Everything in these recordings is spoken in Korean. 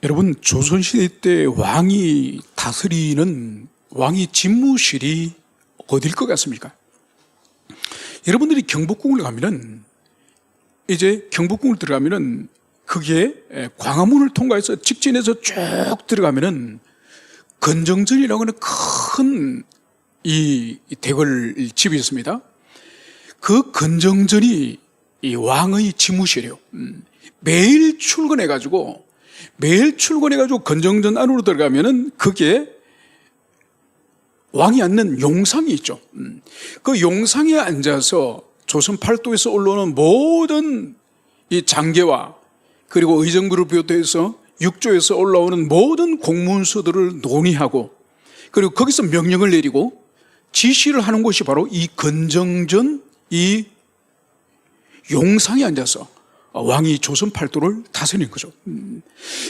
여러분, 조선시대 때 왕이 다스리는 왕의 집무실이 어딜 것 같습니까? 여러분들이 경복궁을 가면은, 이제 경복궁을 들어가면은 그게 광화문을 통과해서 직진해서 쭉 들어가면은 건정전이라고 하는 큰 이 대궐 집이 있습니다. 그 건정전이 이 왕의 집무실이에요. 매일 출근해가지고 건정전 안으로 들어가면은 그게 왕이 앉는 용상이 있죠. 그 용상에 앉아서 조선 팔도에서 올라오는 모든 이 장계와 그리고 의정부를 비롯해서 육조에서 올라오는 모든 공문서들을 논의하고 그리고 거기서 명령을 내리고 지시를 하는 곳이 바로 이 건정전 이 용상에 앉아서 왕이 조선 팔도를 다스리는 거죠.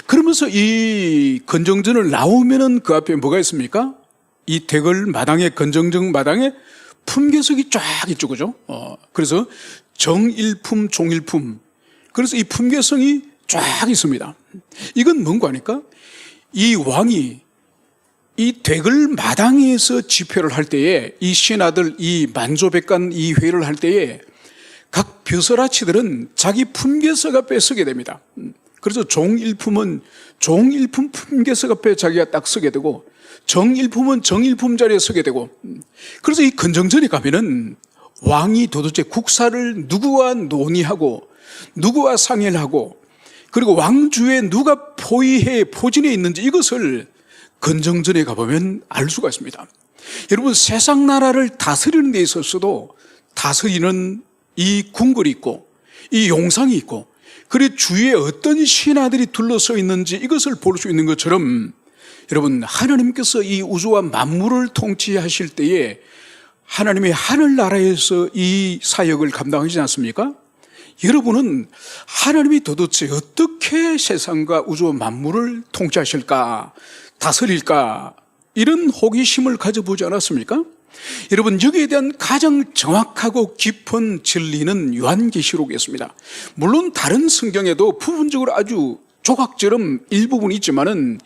그러면서 이 건정전을 나오면은 그 앞에 뭐가 있습니까? 이 대궐 마당에, 건정전 마당에 품계석이 쫙 있죠, 그죠? 그래서 정일품, 종일품. 그래서 이 품계석이 쫙 있습니다. 이건 뭔가 하니까 이 왕이 이 대궐 마당에서 집회를 할 때에 이 신하들, 이 만조백관 이 회의를 할 때에 각 벼슬아치들은 자기 품계석 앞에 서게 됩니다. 그래서 종일품은 종일품 품계석 앞에 자기가 딱 서게 되고 정일품은 정일품 자리에 서게 되고 그래서 이 건정전에 가면은 왕이 도대체 국사를 누구와 논의하고 누구와 상의를 하고 그리고 왕주에 누가 포진해 있는지 이것을 건정전에 가보면 알 수가 있습니다. 여러분, 세상 나라를 다스리는 데 있어서도 다스리는 이 궁궐이 있고 이 용상이 있고 그리고 주위에 어떤 신하들이 둘러서 있는지 이것을 볼 수 있는 것처럼 여러분, 하나님께서 이 우주와 만물을 통치하실 때에 하나님의 하늘나라에서 이 사역을 감당하지 않습니까? 여러분은 하나님이 도대체 어떻게 세상과 우주와 만물을 통치하실까, 다스릴까, 이런 호기심을 가져보지 않았습니까? 여러분, 여기에 대한 가장 정확하고 깊은 진리는 요한계시록이었습니다. 물론 다른 성경에도 부분적으로 아주 조각처럼 일부분이 있지만은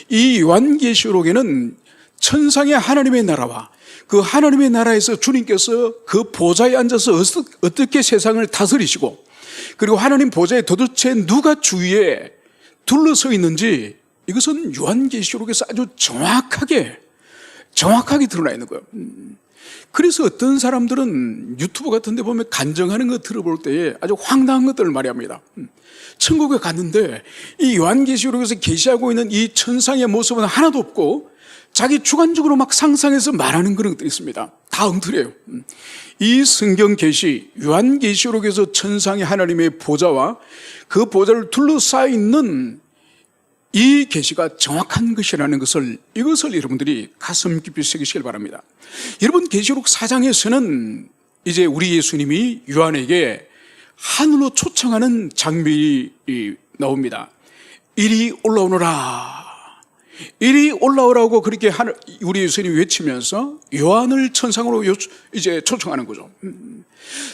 이 요한계시록에는 천상의 하나님의 나라와 그 하나님의 나라에서 주님께서 그 보좌에 앉아서 어떻게 세상을 다스리시고 그리고 하나님 보좌에 도대체 누가 주위에 둘러서 있는지 이것은 요한계시록에서 아주 정확하게 드러나 있는 거예요. 그래서 어떤 사람들은 유튜브 같은 데 보면 간증하는 거 들어볼 때에 아주 황당한 것들을 말합니다. 천국에 갔는데 이 요한계시록에서 계시하고 있는 이 천상의 모습은 하나도 없고 자기 주관적으로 막 상상해서 말하는 그런 것들이 있습니다. 다 엉터리예요. 이 성경 계시, 요한계시록에서 천상의 하나님의 보좌와 그 보좌를 둘러싸여 있는 이 계시가 정확한 것이라는 것을 이것을 여러분들이 가슴 깊이 새기시길 바랍니다. 여러분, 계시록 4장에서는 이제 우리 예수님이 요한에게 하늘로 초청하는 장면이 나옵니다. 이리 올라오너라. 이리 올라오라고 그렇게 우리 예수님이 외치면서 요한을 천상으로 이제 초청하는 거죠.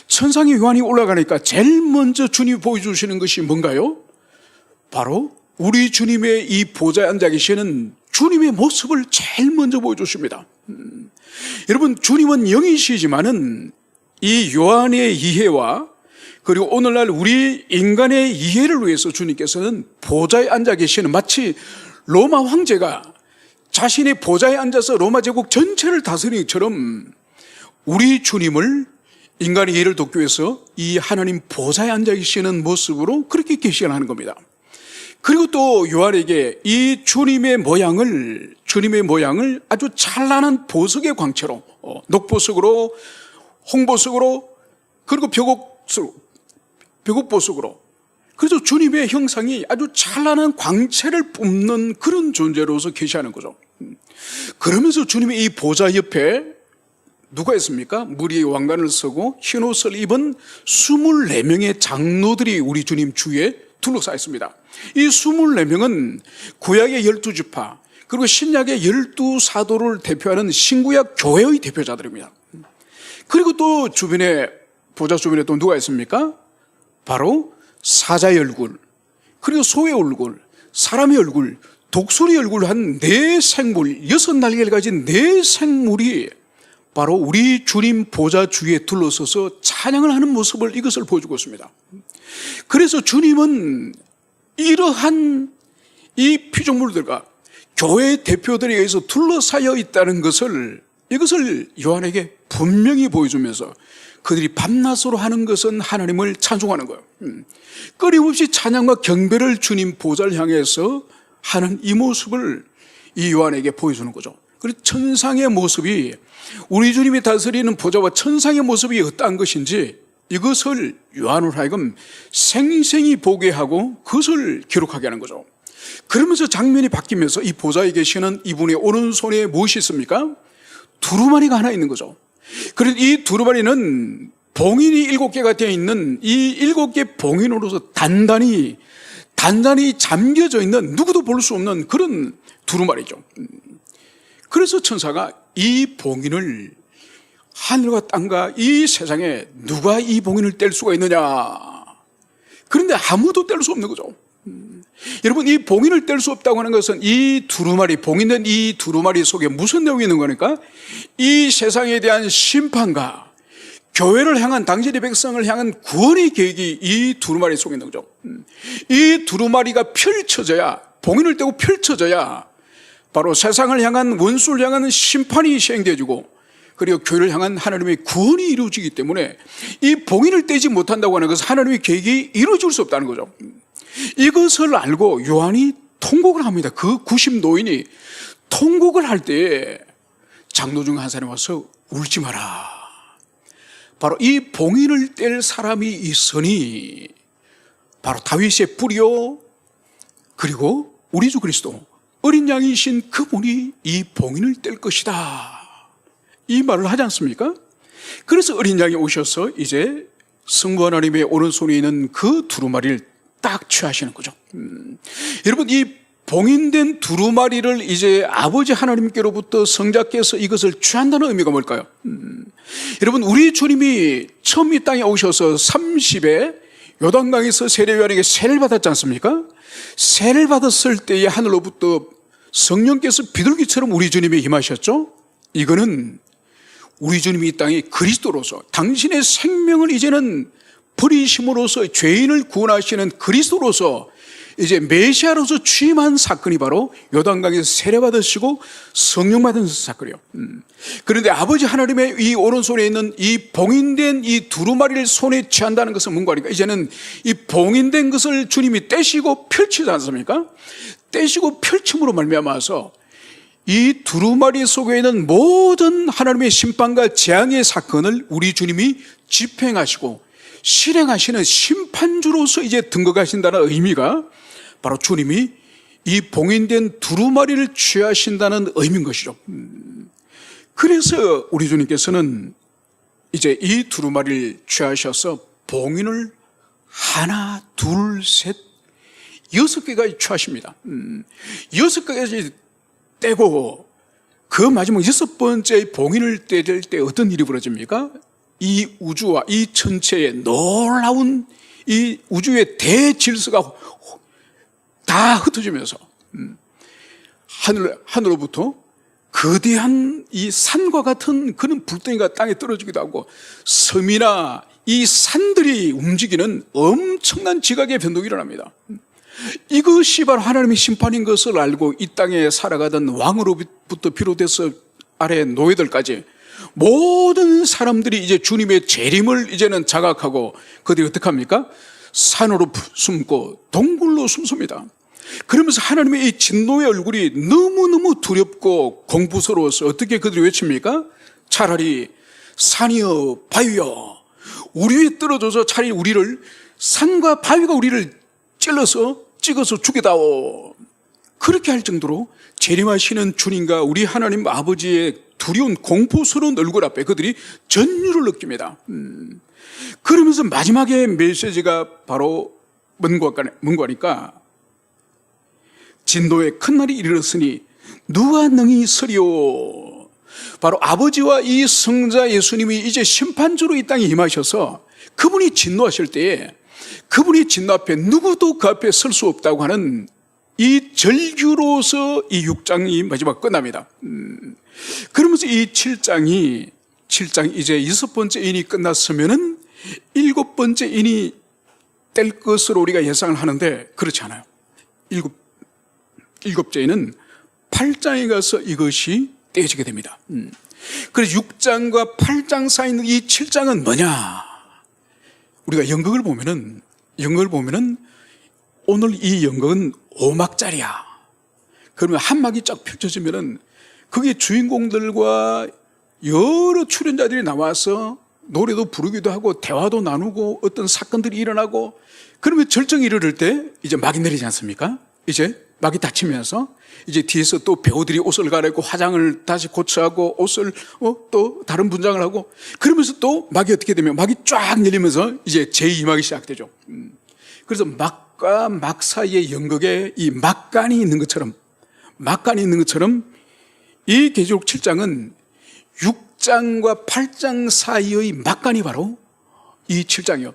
천상에 요한이 올라가니까 제일 먼저 주님이 보여주시는 것이 뭔가요? 바로 우리 주님의 이 보좌에 앉아 계시는 주님의 모습을 제일 먼저 보여주십니다. 여러분, 주님은 영이시지만은 이 요한의 이해와 그리고 오늘날 우리 인간의 이해를 위해서 주님께서는 보좌에 앉아 계시는 마치 로마 황제가 자신의 보좌에 앉아서 로마 제국 전체를 다스리는 것처럼 우리 주님을 인간의 이해를 돕기 위해서 이 하나님 보좌에 앉아 계시는 모습으로 그렇게 계시를 하는 겁니다. 그리고 또 요한에게 이 주님의 모양을 아주 찬란한 보석의 광채로 녹보석으로 홍보석으로 그리고 벽옥보석으로 그래서 주님의 형상이 아주 찬란한 광채를 뿜는 그런 존재로서 계시하는 거죠. 그러면서 주님의 이 보좌 옆에 누가 있습니까? 무리의 왕관을 쓰고 흰옷을 입은 24명의 장로들이 우리 주님 주위에 둘러싸여 있습니다. 이 24명은 구약의 12지파 그리고 신약의 12사도를 대표하는 신구약 교회의 대표자들입니다. 그리고 또 보좌 주변에 또 누가 있습니까? 바로 사자의 얼굴, 그리고 소의 얼굴, 사람의 얼굴, 독수리 얼굴 한 네 생물, 6날개를 가진 네 생물이 바로 우리 주님 보좌 주위에 둘러서서 찬양을 하는 모습을 이것을 보여주고 있습니다. 그래서 주님은 이러한 이 피조물들과 교회 대표들에 의해서 둘러싸여 있다는 것을 이것을 요한에게 분명히 보여주면서 그들이 밤낮으로 하는 것은 하나님을 찬송하는 거예요. 끊임없이 찬양과 경배를 주님 보좌를 향해서 하는 이 모습을 이 요한에게 보여주는 거죠. 그리고 천상의 모습이 우리 주님이 다스리는 보좌와 천상의 모습이 어떠한 것인지 이것을 요한을 하여금 생생히 보게 하고 그것을 기록하게 하는 거죠. 그러면서 장면이 바뀌면서 이 보좌에 계시는 이분의 오른손에 무엇이 있습니까? 두루마리가 하나 있는 거죠. 그래서 이 두루마리는 봉인이 7개가 되어 있는 이 7개 봉인으로서 단단히 잠겨져 있는 누구도 볼 수 없는 그런 두루마리죠. 그래서 천사가 이 봉인을 하늘과 땅과 이 세상에 누가 이 봉인을 뗄 수가 있느냐. 그런데 아무도 뗄 수 없는 거죠. 여러분, 이 봉인을 뗄 수 없다고 하는 것은 이 두루마리, 봉인된 이 두루마리 속에 무슨 내용이 있는 거니까? 이 세상에 대한 심판과 교회를 향한, 당신의 백성을 향한 구원의 계획이 이 두루마리 속에 있는 거죠. 이 두루마리가 펼쳐져야, 봉인을 떼고 펼쳐져야 바로 세상을 향한, 원수를 향한 심판이 시행되어지고 그리고 교회를 향한 하나님의 구원이 이루어지기 때문에 이 봉인을 떼지 못한다고 하는 것은 하나님의 계획이 이루어질 수 없다는 거죠. 이것을 알고 요한이 통곡을 합니다. 그 90노인이 통곡을 할 때에 장로 중 한 사람이 와서 울지 마라. 바로 이 봉인을 뗄 사람이 있으니 바로 다윗의 뿌리요 그리고 우리 주 그리스도 어린 양이신 그분이 이 봉인을 뗄 것이다. 이 말을 하지 않습니까? 그래서 어린 양이 오셔서 이제 성부 하나님의 오른손에 있는 그 두루마리를 딱 취하시는 거죠. 여러분, 이 봉인된 두루마리를 이제 아버지 하나님께로부터 성자께서 이것을 취한다는 의미가 뭘까요? 여러분, 우리 주님이 처음 이 땅에 오셔서 30에 요단강에서 세례요한에게 세례를 받았지 않습니까? 세례를 받았을 때에 하늘로부터 성령께서 비둘기처럼 우리 주님이 임하셨죠? 이거는 우리 주님이 이 땅에 그리스도로서 당신의 생명을 이제는 버리심으로써 죄인을 구원하시는 그리스도로서 이제 메시아로서 취임한 사건이 바로 요단강에서 세례받으시고 성령 받은 사건이에요. 그런데 아버지 하나님의 이 오른손에 있는 이 봉인된 이 두루마리를 손에 취한다는 것은 뭔가 하니까 이제는 이 봉인된 것을 주님이 떼시고 펼치지 않습니까? 떼시고 펼침으로 말미암아서 이 두루마리 속에 있는 모든 하나님의 심판과 재앙의 사건을 우리 주님이 집행하시고 실행하시는 심판주로서 이제 등극하신다는 의미가 바로 주님이 이 봉인된 두루마리를 취하신다는 의미인 것이죠. 그래서 우리 주님께서는 이제 이 두루마리를 취하셔서 봉인을 하나, 둘, 셋, 6개까지 취하십니다. 6개까지 떼고 그 마지막 6번째 봉인을 떼릴 때 어떤 일이 벌어집니까? 이 우주와 이 전체의 놀라운 이 우주의 대질서가 다 흩어지면서 하늘로부터 거대한 이 산과 같은 그런 불덩이가 땅에 떨어지기도 하고 섬이나 이 산들이 움직이는 엄청난 지각의 변동이 일어납니다. 이것이 바로 하나님의 심판인 것을 알고 이 땅에 살아가던 왕으로부터 비롯해서 아래 노예들까지 모든 사람들이 이제 주님의 재림을 이제는 자각하고 그들이 어떻게 합니까? 산으로 숨고 동굴로 숨습니다. 그러면서 하나님의 이 진노의 얼굴이 너무너무 두렵고 공부스러워서 어떻게 그들이 외칩니까? 차라리 산이여 바위여 우리 위에 떨어져서 차라리 우리를 산과 바위가 우리를 찍어서 죽이다오. 그렇게 할 정도로 재림하시는 주님과 우리 하나님 아버지의 두려운 공포스러운 얼굴 앞에 그들이 전율을 느낍니다. 그러면서 마지막에 메시지가 바로 뭔가 하니까 진노의 큰 날이 이르렀으니 누가 능히 서리오. 바로 아버지와 이 성자 예수님이 이제 심판주로 이 땅에 임하셔서 그분이 진노하실 때에 그분이 진노 앞에 누구도 그 앞에 설 수 없다고 하는 이 절규로서 이 6장이 마지막 끝납니다. 그러면서 이 7장 이제 6번째 인이 끝났으면은 7번째 인이 뗄 것으로 우리가 예상을 하는데 그렇지 않아요. 일곱째 인은 8장에 가서 이것이 떼어지게 됩니다. 그래서 6장과 8장 사이에 있는 이 7장은 뭐냐? 우리가 연극을 보면은 오늘 이 연극은 5막짜리야. 그러면 한 막이 쫙 펼쳐지면은 그게 주인공들과 여러 출연자들이 나와서 노래도 부르기도 하고 대화도 나누고 어떤 사건들이 일어나고 그러면 절정이 이르를 때 이제 막이 내리지 않습니까? 이제 막이 닫히면서 이제 뒤에서 또 배우들이 옷을 갈아입고 화장을 다시 고쳐하고 옷을 또 다른 분장을 하고 그러면서 또 막이 어떻게 되면 막이 쫙 열리면서 이제 제2막이 시작되죠. 그래서 막과 막 사이의 연극에 이 막간이 있는 것처럼 이 계시록 7장은 6장과 8장 사이의 막간이 바로 이 7장이요.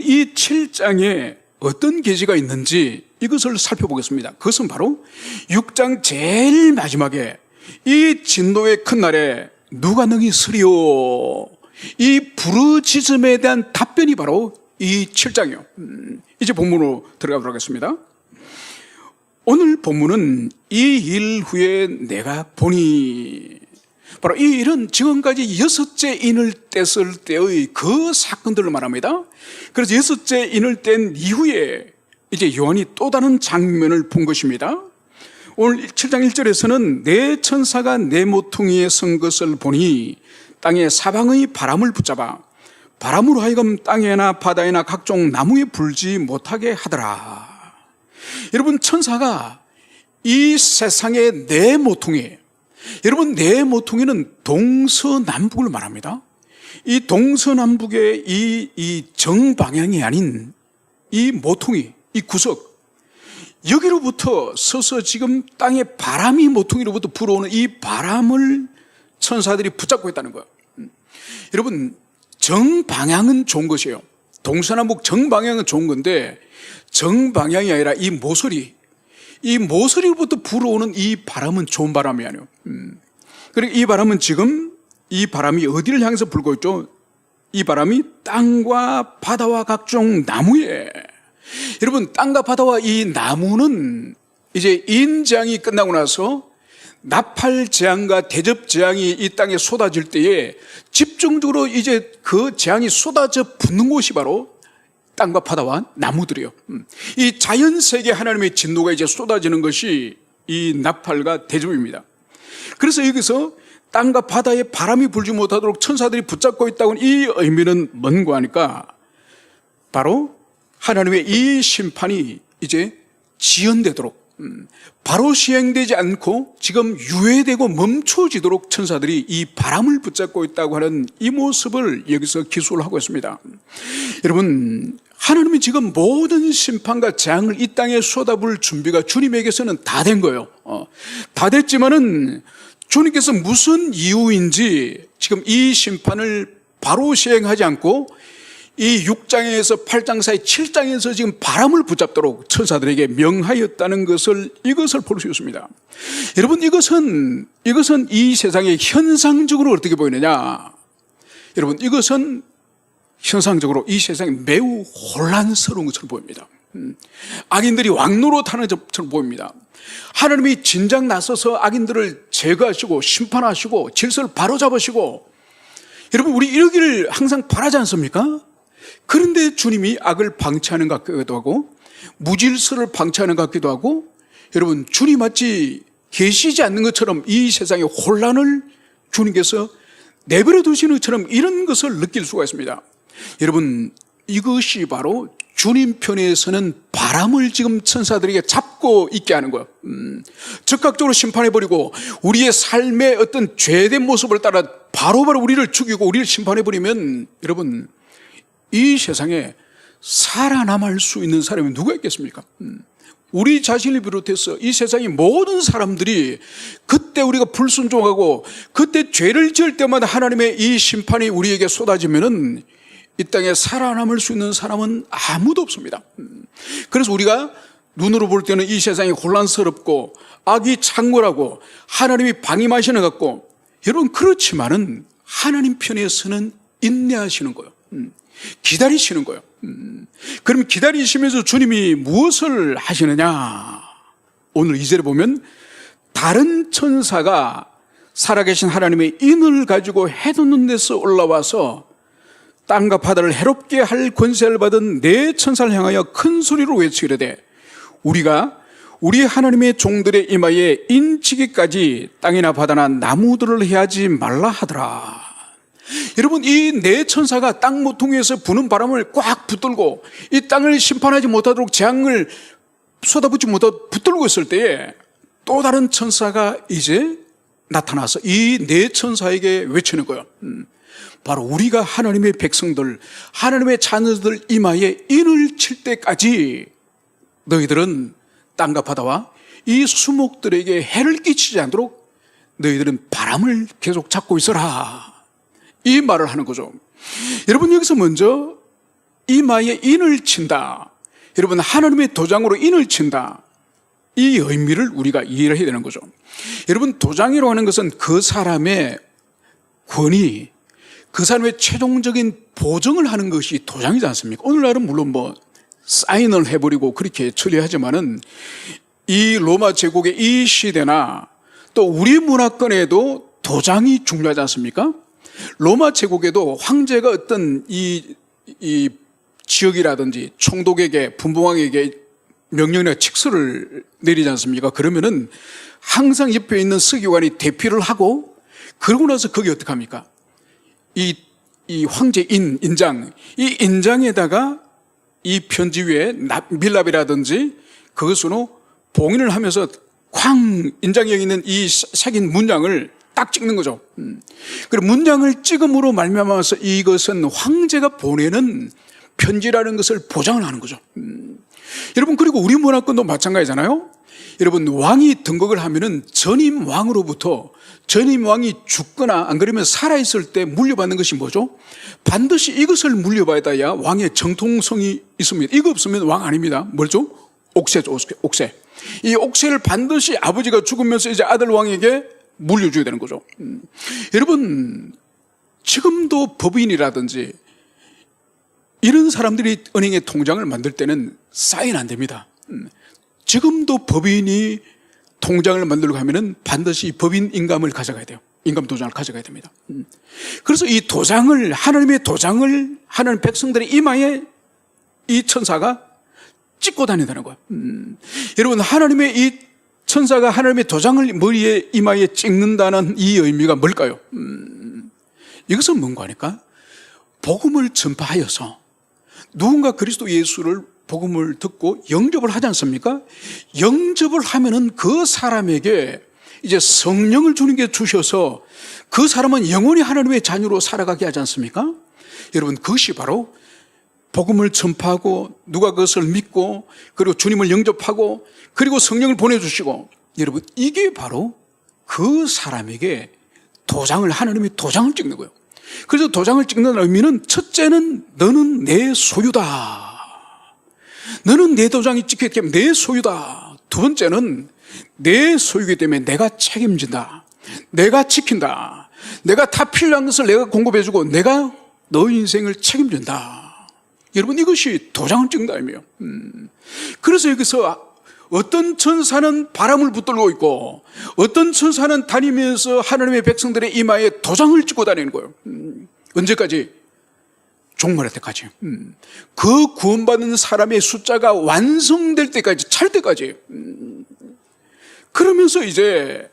이 7장에 어떤 계시가 있는지 이것을 살펴보겠습니다. 그것은 바로 6장 제일 마지막에 이 진노의 큰 날에 누가 능히 서리오, 이 부르짖음에 대한 답변이 바로 이 7장이요. 이제 본문으로 들어가도록 하겠습니다. 오늘 본문은 이 일 후에 내가 보니, 바로 이 일은 지금까지 6째 인을 뗐을 때의 그 사건들을 말합니다. 그래서 6째 인을 뗀 이후에 이제 요한이 또 다른 장면을 본 것입니다. 오늘 7장 1절에서는 내 천사가 내 모퉁이에 선 것을 보니 땅의 사방의 바람을 붙잡아 바람으로 하여금 땅에나 바다에나 각종 나무에 불지 못하게 하더라. 여러분, 천사가 이 세상의 내 모퉁이, 여러분, 내 모퉁이는 동서남북을 말합니다. 이 동서남북의 이 정방향이 아닌 이 모퉁이, 이 구석, 여기로부터 서서 지금 땅에 바람이 모퉁이로부터 불어오는 이 바람을 천사들이 붙잡고 있다는 거예요. 여러분, 정방향은 좋은 것이에요. 동서남북 정방향은 좋은 건데 정방향이 아니라 이 모서리로부터 불어오는 이 바람은 좋은 바람이 아니에요. 그리고 이 바람은 지금 이 바람이 어디를 향해서 불고 있죠? 이 바람이 땅과 바다와 각종 나무에, 여러분, 땅과 바다와 이 나무는 이제 인재앙이 끝나고 나서 나팔 재앙과 대접 재앙이 이 땅에 쏟아질 때에 집중적으로 이제 그 재앙이 쏟아져 붙는 곳이 바로 땅과 바다와 나무들이요. 이 자연 세계 하나님의 진노가 이제 쏟아지는 것이 이 나팔과 대접입니다. 그래서 여기서 땅과 바다에 바람이 불지 못하도록 천사들이 붙잡고 있다고는 이 의미는 뭔가 하니까 바로 하나님의 이 심판이 이제 지연되도록, 바로 시행되지 않고 지금 유예되고 멈춰지도록 천사들이 이 바람을 붙잡고 있다고 하는 이 모습을 여기서 기술을 하고 있습니다. 여러분, 하나님이 지금 모든 심판과 재앙을 이 땅에 쏟아부을 준비가 주님에게서는 다 된 거예요. 다 됐지만은 주님께서 무슨 이유인지 지금 이 심판을 바로 시행하지 않고 이 6장에서 8장 사이 7장에서 지금 바람을 붙잡도록 천사들에게 명하였다는 것을, 이것을 볼 수 있습니다. 여러분, 이것은 이 세상에 현상적으로 어떻게 보이느냐? 여러분, 이것은 현상적으로 이 세상이 매우 혼란스러운 것처럼 보입니다. 악인들이 왕노로 타는 것처럼 보입니다. 하나님이 진작 나서서 악인들을 제거하시고 심판하시고 질서를 바로잡으시고, 여러분, 우리 이러기를 항상 바라지 않습니까? 그런데 주님이 악을 방치하는 것 같기도 하고 무질서를 방치하는 것 같기도 하고, 여러분, 주님 마치 계시지 않는 것처럼 이 세상의 혼란을 주님께서 내버려 두시는 것처럼 이런 것을 느낄 수가 있습니다. 여러분, 이것이 바로 주님 편에서는 바람을 지금 천사들에게 잡고 있게 하는 거예요. 즉각적으로 심판해버리고 우리의 삶의 어떤 죄된 모습을 따라 바로바로 우리를 죽이고 우리를 심판해버리면, 여러분, 이 세상에 살아남을 수 있는 사람이 누가 있겠습니까? 우리 자신을 비롯해서 이 세상의 모든 사람들이 그때 우리가 불순종하고 그때 죄를 지을 때마다 하나님의 이 심판이 우리에게 쏟아지면은 이 땅에 살아남을 수 있는 사람은 아무도 없습니다. 그래서 우리가 눈으로 볼 때는 이 세상이 혼란스럽고 악이 창궐하고 하나님이 방임하시는 것 같고, 여러분 그렇지만은 하나님 편에서는 인내하시는 거예요. 기다리시는 거예요. 그럼 기다리시면서 주님이 무엇을 하시느냐? 오늘 2절에 보면 다른 천사가 살아계신 하나님의 인을 가지고 해돋는 데서 올라와서 땅과 바다를 해롭게 할 권세를 받은 네 천사를 향하여 큰 소리로 외치기를 우리가 우리 하나님의 종들의 이마에 인치기까지 땅이나 바다나 나무들을 해하지 말라 하더라. 여러분, 이 네 천사가 땅 모퉁이에서 부는 바람을 꽉 붙들고 이 땅을 심판하지 못하도록 재앙을 쏟아붓지 못하도록 붙들고 있을 때에 또 다른 천사가 이제 나타나서 이 네 천사에게 외치는 거예요. 바로 우리가 하나님의 백성들, 하나님의 자녀들 이마에 인을 칠 때까지 너희들은 땅과 바다와 이 수목들에게 해를 끼치지 않도록 너희들은 바람을 계속 잡고 있어라. 이 말을 하는 거죠. 여러분, 여기서 먼저 이마에 인을 친다. 여러분, 하나님의 도장으로 인을 친다. 이 의미를 우리가 이해를 해야 되는 거죠. 여러분, 도장이라고 하는 것은 그 사람의 권위, 그 사람의 최종적인 보증을 하는 것이 도장이지 않습니까? 오늘날은 물론 사인을 해버리고 그렇게 처리하지만은 이 로마 제국의 이 시대나 또 우리 문화권에도 도장이 중요하지 않습니까? 로마 제국에도 황제가 어떤 이 지역이라든지 총독에게, 분봉왕에게 명령이나 칙서를 내리지 않습니까? 그러면은 항상 옆에 있는 서기관이 대피를 하고, 그러고 나서 거기 어떻게 합니까? 이 황제 인장, 이 인장에다가 이 편지 위에 밀랍이라든지 그것으로 봉인을 하면서 쾅 인장에 있는 이 새긴 문장을 딱 찍는 거죠. 그리고 문장을 찍음으로 말미암아서 이것은 황제가 보내는 편지라는 것을 보장을 하는 거죠. 여러분, 그리고 우리 문화권도 마찬가지잖아요. 여러분, 왕이 등극을 하면은 전임 왕으로부터, 전임 왕이 죽거나 안 그러면 살아있을 때 물려받는 것이 뭐죠? 반드시 이것을 물려받아야 왕의 정통성이 있습니다. 이거 없으면 왕 아닙니다. 뭐죠? 옥새죠, 옥새. 이 옥새를 반드시 아버지가 죽으면서 이제 아들 왕에게 물려줘야 되는 거죠. 여러분, 지금도 법인이라든지 이런 사람들이 은행에 통장을 만들 때는 사인 안 됩니다. 지금도 법인이 통장을 만들고 하면은 반드시 법인 인감을 가져가야 돼요. 인감 도장을 가져가야 됩니다. 그래서 이 도장을, 하나님의 도장을 하나님 백성들의 이마에 이 천사가 찍고 다닌다는 거예요. 여러분, 하나님의 이 천사가 하나님의 도장을 머리에 이마에 찍는다는 이 의미가 뭘까요? 이것은 뭔가 하니까 복음을 전파하여서 누군가 그리스도 예수를 복음을 듣고 영접을 하지 않습니까? 영접을 하면은 그 사람에게 이제 성령을 주님께 주셔서 그 사람은 영원히 하나님의 자녀로 살아가게 하지 않습니까? 여러분, 그것이 바로 복음을 전파하고 누가 그것을 믿고 그리고 주님을 영접하고 그리고 성령을 보내주시고, 여러분, 이게 바로 그 사람에게 도장을, 하나님의 도장을 찍는 거예요. 그래서 도장을 찍는 의미는 첫째는 너는 내 소유다. 너는 내 도장이 찍혔기 때문에 내 소유다. 두 번째는 내 소유이기 때문에 내가 책임진다. 내가 지킨다. 내가 다 필요한 것을 내가 공급해주고 내가 너 인생을 책임진다. 여러분, 이것이 도장을 찍는다 의미예요. 그래서 여기서 어떤 천사는 바람을 붙들고 있고 어떤 천사는 다니면서 하나님의 백성들의 이마에 도장을 찍고 다니는 거예요. 언제까지? 종말할 때까지. 그 구원받는 사람의 숫자가 완성될 때까지, 찰 때까지. 그러면서 이제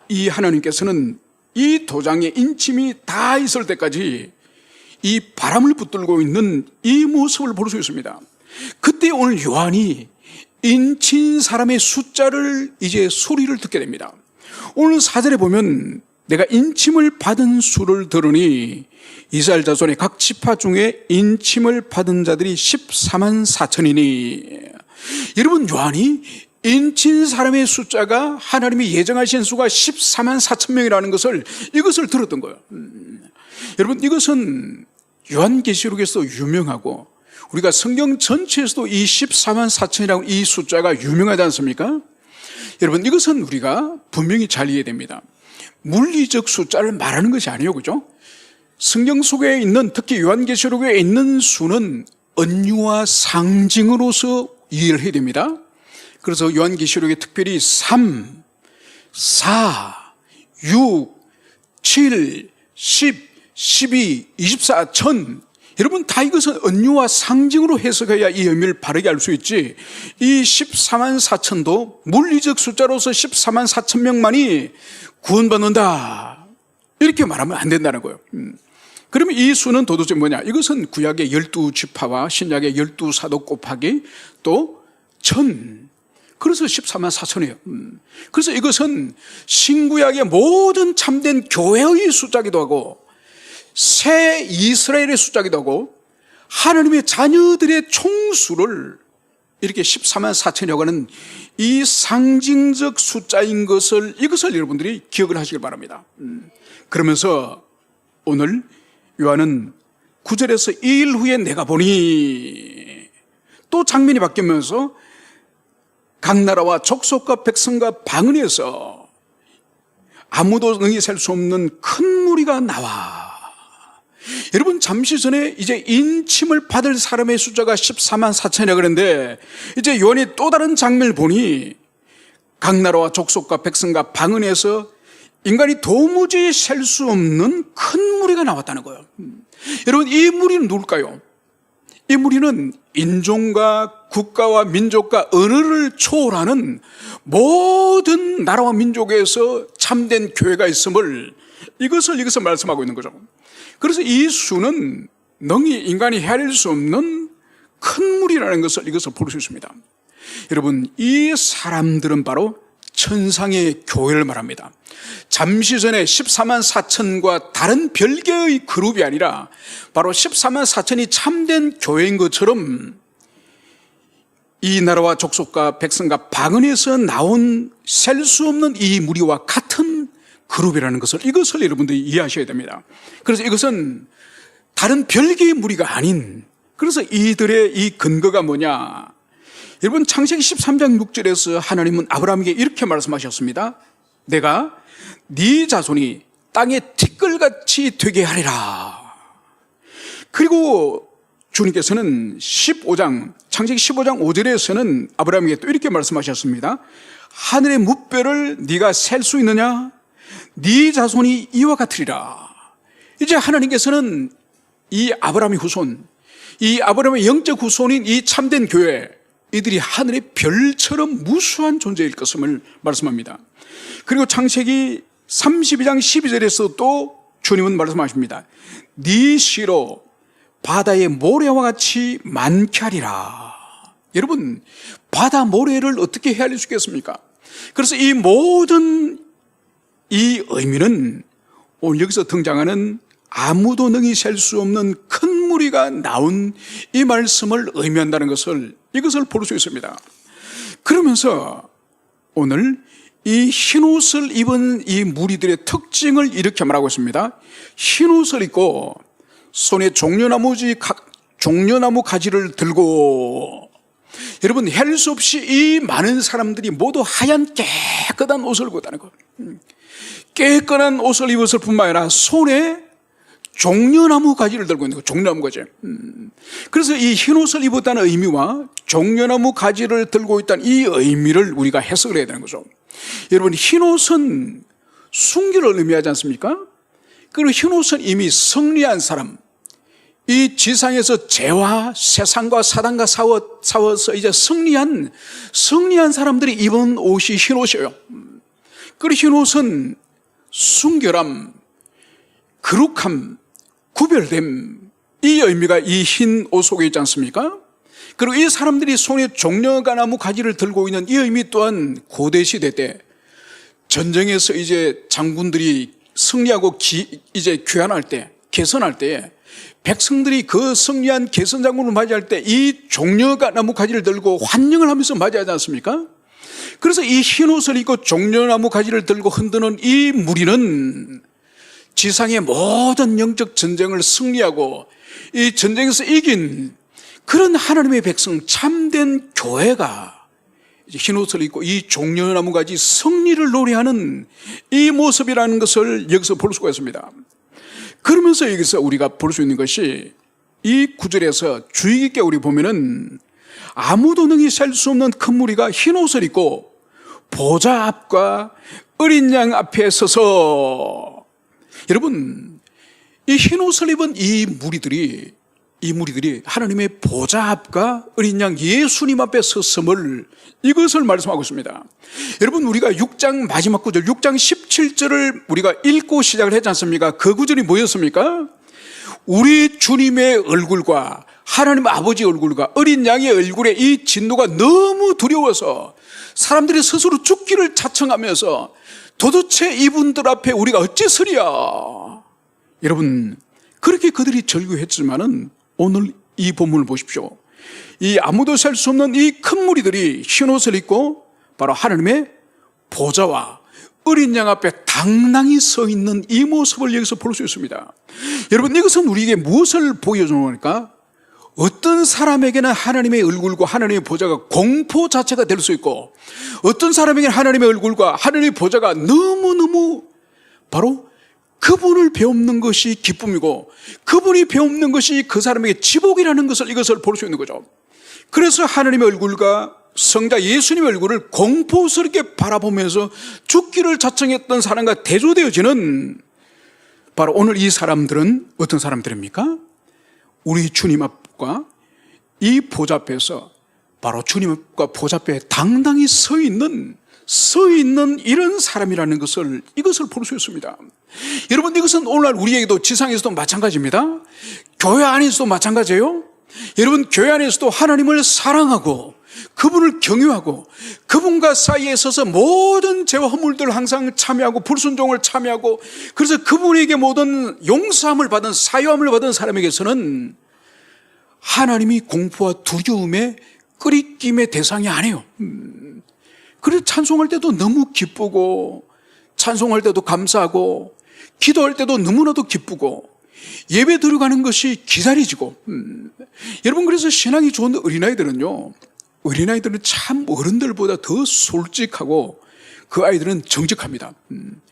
이 하나님께서는 이 도장의 인침이 다 있을 때까지 이 바람을 붙들고 있는 이 모습을 볼 수 있습니다. 그때 오늘 요한이 인친 사람의 숫자를 이제 소리를 듣게 됩니다. 오늘 4절에 보면 내가 인침을 받은 수를 들으니 이스라엘 자손의 각 지파 중에 인침을 받은 자들이 14만 4천이니. 여러분, 요한이 인친 사람의 숫자가 하나님이 예정하신 수가 14만 4천 명이라는 것을, 이것을 들었던 거예요. 여러분, 이것은 요한계시록에서 유명하고 우리가 성경 전체에서도 이 14만 4천이라고 이 숫자가 유명하지 않습니까? 여러분, 이것은 우리가 분명히 잘 이해해야 됩니다. 물리적 숫자를 말하는 것이 아니에요. 그죠? 성경 속에 있는, 특히 요한계시록에 있는 수는 은유와 상징으로서 이해를 해야 됩니다. 그래서 요한계시록에 특별히 3, 4, 6, 7, 10, 12, 24, 1000, 여러분 다 이것은 은유와 상징으로 해석해야 이 의미를 바르게 알 수 있지, 이 14만 4천도 물리적 숫자로서 14만 4천 명만이 구원받는다 이렇게 말하면 안 된다는 거예요. 그러면 이 수는 도대체 뭐냐? 이것은 구약의 12지파와 신약의 12사도 곱하기 또 1000, 그래서 14만 4천이에요. 그래서 이것은 신구약의 모든 참된 교회의 숫자기도 하고 새 이스라엘의 숫자기도 하고 하나님의 자녀들의 총수를 이렇게 14만 4천이라고 하는 이 상징적 숫자인 것을, 이것을 여러분들이 기억을 하시길 바랍니다. 그러면서 오늘 요한은 9절에서 2일 후에 내가 보니, 또 장면이 바뀌면서 각 나라와 족속과 백성과 방언에서 아무도 능히 셀 수 없는 큰 무리가 나와. 여러분, 잠시 전에 이제 인침을 받을 사람의 숫자가 14만 4천이라 그랬는데, 이제 요한이 또 다른 장면을 보니 각 나라와 족속과 백성과 방언에서 인간이 도무지 셀 수 없는 큰 무리가 나왔다는 거예요. 여러분, 이 무리는 누굴까요? 이 무리는 인종과 국가와 민족과 언어를 초월하는 모든 나라와 민족에서 참된 교회가 있음을, 이것을 말씀하고 있는 거죠. 그래서 이 수는 능히 인간이 헤아릴 수 없는 큰 무리라는 것을, 이것을 볼 수 있습니다. 여러분, 이 사람들은 바로 천상의 교회를 말합니다. 잠시 전에 14만 4천과 다른 별개의 그룹이 아니라 바로 14만 4천이 참된 교회인 것처럼 이 나라와 족속과 백성과 방언에서 나온 셀 수 없는 이 무리와 같은 그룹이라는 것을, 이것을 여러분들이 이해하셔야 됩니다. 그래서 이것은 다른 별개의 무리가 아닌, 그래서 이들의 이 근거가 뭐냐? 여러분, 창세기 13장 6절에서 하나님은 아브라함에게 이렇게 말씀하셨습니다. 내가 네 자손이 땅에 티끌같이 되게 하리라. 그리고 주님께서는 15장, 창세기 15장 5절에서는 아브라함에게 또 이렇게 말씀하셨습니다. 하늘의 무뼈를 네가 셀 수 있느냐? 네 자손이 이와 같으리라. 이제 하나님께서는 이 아브라함의 후손, 이 아브라함의 영적 후손인 이 참된 교회, 이들이 하늘의 별처럼 무수한 존재일 것임을 말씀합니다. 그리고 창세기 32장 12절에서 또 주님은 말씀하십니다. 네 씨로 바다의 모래와 같이 많게 하리라. 여러분, 바다 모래를 어떻게 헤아릴 수 있겠습니까? 그래서 이 모든 이 의미는 오늘 여기서 등장하는 아무도 능히 셀 수 없는 큰 무리가 나온 이 말씀을 의미한다는 것을, 이것을 볼 수 있습니다. 그러면서 오늘 이 흰옷을 입은 이 무리들의 특징을 이렇게 말하고 있습니다. 흰옷을 입고 손에 종려나무 가지를 들고, 여러분, 헬 수 없이 이 많은 사람들이 모두 하얀 깨끗한 옷을 입고 있다는 것. 깨끗한 옷을 입었을 뿐만 아니라 손에 종려나무 가지를 들고 있는 거, 종려나무 가지. 그래서 이 흰옷을 입었다는 의미와 종려나무 가지를 들고 있다는 이 의미를 우리가 해석을 해야 되는 거죠. 여러분, 흰옷은 순결을 의미하지 않습니까? 그리고 흰옷은 이미 승리한 사람, 이 지상에서 죄와 세상과 사단과 싸워서 이제 승리한 사람들이 입은 옷이 흰옷이에요. 그리고 흰옷은 순결함, 거룩함, 구별됨, 이 의미가 이 흰 옷 속에 있지 않습니까? 그리고 이 사람들이 손에 종려나무 가지를 들고 있는 이 의미 또한 고대 시대 때 전쟁에서 이제 장군들이 승리하고 이제 귀환할 때, 개선할 때 백성들이 그 승리한 개선 장군을 맞이할 때 이 종려나무 가지를 들고 환영을 하면서 맞이하지 않습니까? 그래서 이 흰 옷을 입고 종려나무 가지를 들고 흔드는 이 무리는 지상의 모든 영적 전쟁을 승리하고 이 전쟁에서 이긴 그런 하나님의 백성, 참된 교회가 이제 흰옷을 입고 이 종려나무가지 승리를 노래하는 이 모습이라는 것을 여기서 볼 수가 있습니다. 그러면서 여기서 우리가 볼 수 있는 것이 이 구절에서 주의 깊게 우리 보면은 아무도 능히 셀 수 없는 큰 무리가 흰옷을 입고 보좌 앞과 어린 양 앞에 서서, 여러분, 이 흰옷을 입은 이 무리들이 하나님의 보좌 앞과 어린 양 예수님 앞에 섰음을, 이것을 말씀하고 있습니다. 여러분, 우리가 6장 마지막 구절 6장 17절을 우리가 읽고 시작을 했지 않습니까? 그 구절이 뭐였습니까? 우리 주님의 얼굴과 하나님 아버지 얼굴과 어린 양의 얼굴에 이 진노가 너무 두려워서 사람들이 스스로 죽기를 자청하면서 도대체 이분들 앞에 우리가 어찌 서리야. 여러분, 그렇게 그들이 절규했지만은 오늘 이 본문을 보십시오. 이 아무도 살 수 없는 이 큰 무리들이 흰옷을 입고 바로 하나님의 보좌와 어린 양 앞에 당당히 서 있는 이 모습을 여기서 볼 수 있습니다. 여러분, 이것은 우리에게 무엇을 보여주는 겁니까? 어떤 사람에게는 하나님의 얼굴과 하나님의 보좌가 공포 자체가 될 수 있고, 어떤 사람에게는 하나님의 얼굴과 하나님의 보좌가 너무너무 바로 그분을 배우는 것이 기쁨이고, 그분이 배우는 것이 그 사람에게 지복이라는 것을, 이것을 볼 수 있는 거죠. 그래서 하나님의 얼굴과 성자 예수님의 얼굴을 공포스럽게 바라보면서 죽기를 자청했던 사람과 대조되어지는 바로 오늘 이 사람들은 어떤 사람들입니까? 우리 주님 앞과 이 보좌 앞에서 바로 주님 앞과 보좌 앞에 당당히 서 있는 이런 사람이라는 것을, 이것을 볼 수 있습니다. 여러분, 이것은 오늘날 우리에게도 지상에서도 마찬가지입니다. 교회 안에서도 마찬가지예요. 여러분, 교회 안에서도 하나님을 사랑하고 그분을 경유하고 그분과 사이에 서서 모든 죄와 허물들을 항상 참여하고 불순종을 참여하고, 그래서 그분에게 모든 용서함을 받은, 사유함을 받은 사람에게서는 하나님이 공포와 두려움에 끄리낌의 대상이 아니에요. 그래서 찬송할 때도 너무 기쁘고, 찬송할 때도 감사하고, 기도할 때도 너무나도 기쁘고, 예배 들어가는 것이 기다려지고. 여러분, 그래서 신앙이 좋은 어린아이들은요, 어린아이들은 참 어른들보다 더 솔직하고 그 아이들은 정직합니다.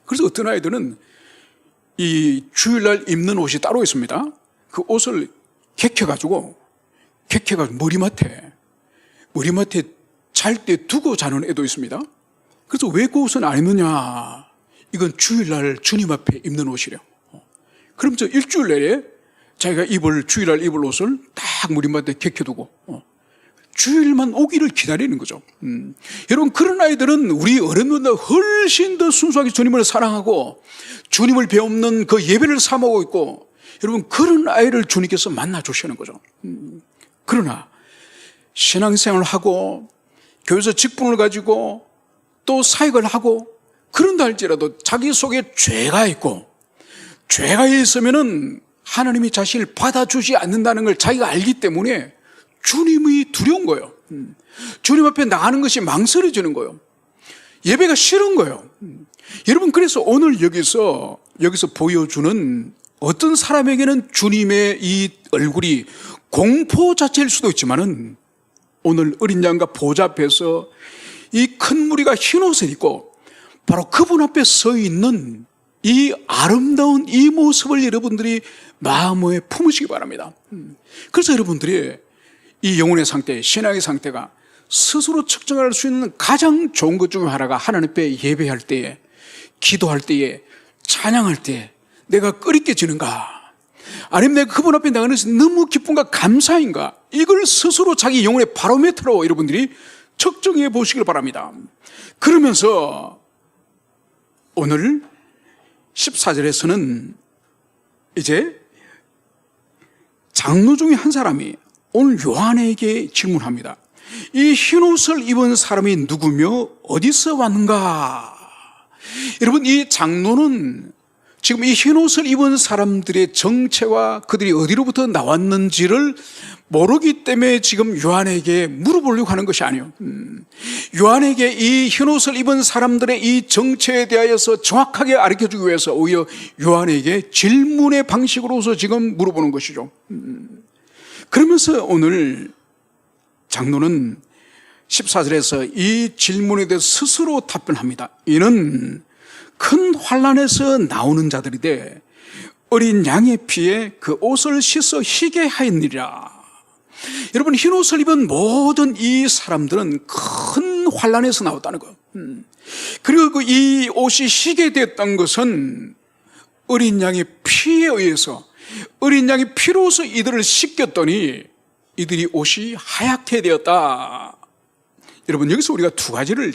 그래서 어떤 아이들은 이 주일날 입는 옷이 따로 있습니다. 그 옷을 객해가지고 머리맡에 잘 때 두고 자는 애도 있습니다. 그래서 왜 그 옷은 안 입느냐? 이건 주일날 주님 앞에 입는 옷이래요. 그럼 저 일주일 내에 자기가 주일날 입을 옷을 딱 머리맡에 객해두고 주일만 오기를 기다리는 거죠. 여러분, 그런 아이들은 우리 어른보다 훨씬 더 순수하게 주님을 사랑하고 주님을 배우는 그 예배를 삼하고 있고, 여러분, 그런 아이를 주님께서 만나주시는 거죠. 그러나 신앙생활을 하고 교회에서 직분을 가지고 또 사역을 하고 그런다 할지라도 자기 속에 죄가 있고, 죄가 있으면은 하나님이 자신을 받아주지 않는다는 걸 자기가 알기 때문에 주님이 두려운 거예요. 주님 앞에 나가는 것이 망설여지는 거예요. 예배가 싫은 거예요. 여러분, 그래서 오늘 여기서 보여주는 어떤 사람에게는 주님의 이 얼굴이 공포 자체일 수도 있지만은, 오늘 어린 양과 보좌 앞에서 이 큰 무리가 흰옷을 입고 바로 그분 앞에 서 있는 이 아름다운 이 모습을 여러분들이 마음에 품으시기 바랍니다. 그래서 여러분들이 이 영혼의 상태, 신앙의 상태가 스스로 측정할 수 있는 가장 좋은 것 중에 하나가 하나님 앞에 예배할 때에, 기도할 때에, 찬양할 때에 내가 끓이게지는가, 아니면 내가 그분 앞에 나가는 것이 너무 기쁨과 감사인가, 이걸 스스로 자기 영혼의 바로메트로 여러분들이 측정해 보시길 바랍니다. 그러면서 오늘 14절에서는 이제 장로 중에 한 사람이 오늘 요한에게 질문합니다. 이 흰옷을 입은 사람이 누구며 어디서 왔는가? 여러분, 이 장로는 지금 이 흰옷을 입은 사람들의 정체와 그들이 어디로부터 나왔는지를 모르기 때문에 지금 요한에게 물어보려고 하는 것이 아니에요. 요한에게 이 흰옷을 입은 사람들의 이 정체에 대하여서 정확하게 가르쳐주기 위해서 오히려 요한에게 질문의 방식으로서 지금 물어보는 것이죠. 그러면서 오늘 장로는 14절에서 이 질문에 대해서 스스로 답변합니다. 이는 큰 환난에서 나오는 자들이되 어린 양의 피에 그 옷을 씻어 희게 하였느니라. 여러분, 흰 옷을 입은 모든 이 사람들은 큰 환난에서 나왔다는 거예요. 그리고 이 옷이 희게 되었던 것은 어린 양의 피에 의해서, 어린 양의 피로서 이들을 씻겼더니 이들이 옷이 하얗게 되었다. 여러분, 여기서 우리가 두 가지를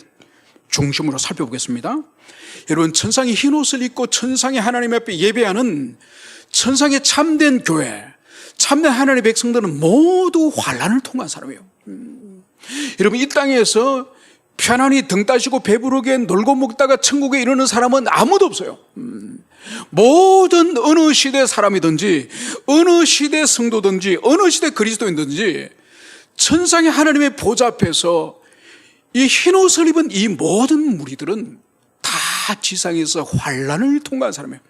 중심으로 살펴보겠습니다. 여러분, 천상의 흰 옷을 입고 천상의 하나님 앞에 예배하는 천상의 참된 교회, 참된 하나님의 백성들은 모두 환난을 통한 사람이에요. 여러분, 이 땅에서 편안히 등 따시고 배부르게 놀고 먹다가 천국에 이르는 사람은 아무도 없어요. 모든 어느 시대 사람이든지 어느 시대 성도든지 어느 시대 그리스도인든지 천상의 하나님의 보좌 앞에서 이 흰옷을 입은 이 모든 무리들은 다 지상에서 환난을 통과한 사람이에요.